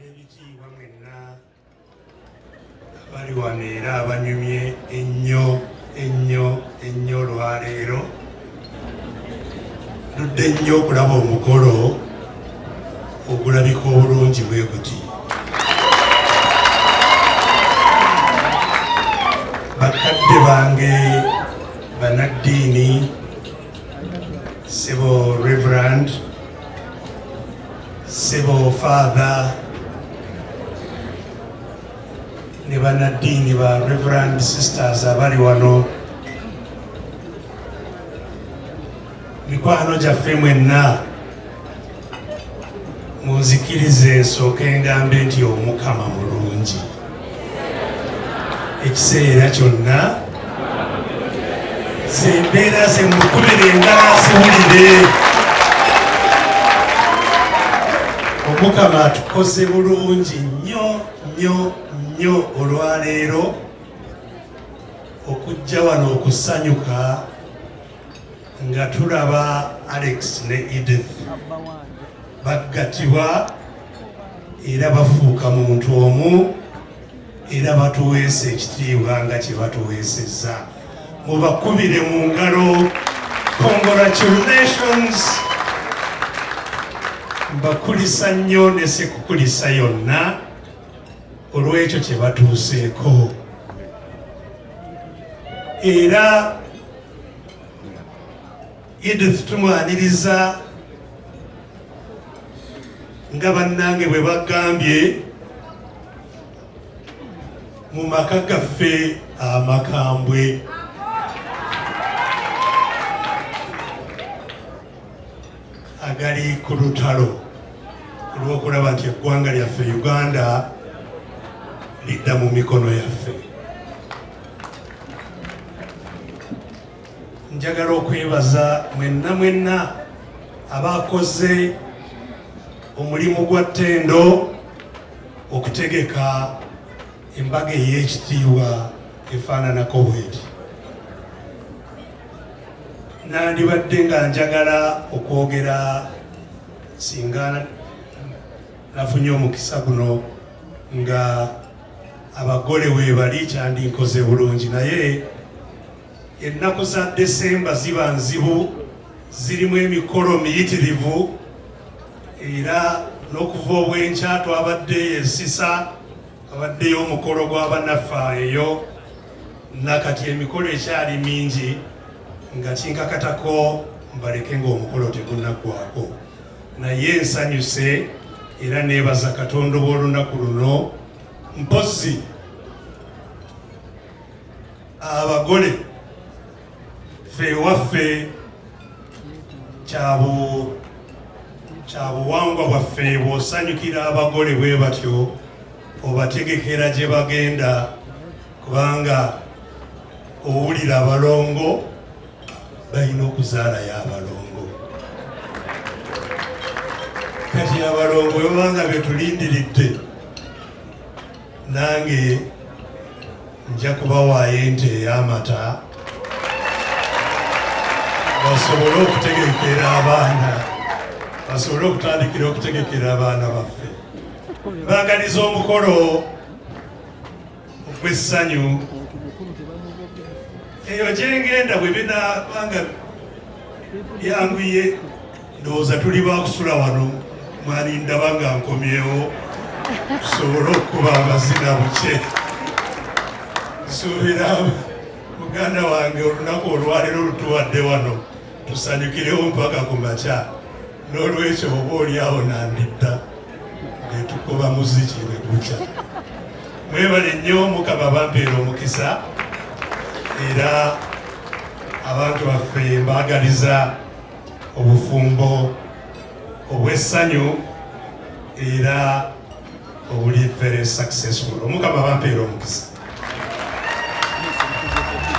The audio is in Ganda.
ab'ebitiibwa mwenna abali wano era abanyumye ennyo olwaleero ludde nnyo okulaba omukolo ogulabika obulungi bwe guti. Bakadde bange banaddiini Sebo Reverend Sebo Father ne banaddiini ba Reverend Sisters abali wano, mikwano gyaffe mwenna munzikirize nsooke ngambe nti Omukama mulungi ekiseera kyonna. Zembeera zemukubire engala ziwulire. Omukama atukoze bulungi nnyo olwaleero okujja wano okusanyuka nga tulaba Alex ne Edith baggatibwa era bafuuka muntu omu era batuweesa ekitiibwa nga kye batuweesezza. Mubakubire mu ngalo. Congratulations. Mbakulisa nnyo ne sekukulisa yonna olw'ekyo kye batuuseeko. Era Edith tumwaniriza nga bannange bwe bagambye mu maka gaffe amakambwe agali ku lutalo olw'okulaba nti eggwanga lyaffe Uganda lidda mu mikono yaffe. Njagala okwebaza mwenna abakoze omulimu gwa ttendo okutegeka embaga ey'ekitiibwa efaananako bweti. Nandibadde nga njagala okwogera singa nafunye omukisa guno nga abagole weebali kyandinkoze bulungi, naye ennaku za Desemba ziba nzibu, zirimu emikolo miyitirivu, era n'okuva obwenkya twabadde esisa, abaddeyo omukolo gw'abannaffe eyo, nakati emikolo ekyali mingi nga kinkakatako mbaleke ng'omukolo tegunnaggwako. Naye nsanyuse era neebaza Katonda olw'olunaku luno. Mpozzi abagole ffe ewaffe kyabuwangwa bwaffe bw'osanyukira abagole bwe batyo obategekera gye bagenda, kubanga owulira abalongo balina okuzaalayo abalongo. Kati abalongo bwebanga betulindiridde, nange nja kubawaayo ente ey'amata basobole okutegekera abaana, basobole okutandikira okutegekera abaana baffe. Baagaliza omukolo ogw'essanyu eyo gyengenda bwe binaabanga byanguye, ndowooza tuli bakusula wano mwani ndaba nga nkomyewo tusobole okukuba amazina buke. Nsuubira muganda wange olunaku olwaleero lutuwadde wano tusanyukirewo mpaka ku makya, n'olwekyo oba oliawo nandidda netukuba muziki ne gukya. Mwebale nnyo, Mukama bampeera omukisa, era abantu baffe mbaagaliza obufumbo obw'essanyu era obuli very successful. Omukama bampeera omukisa.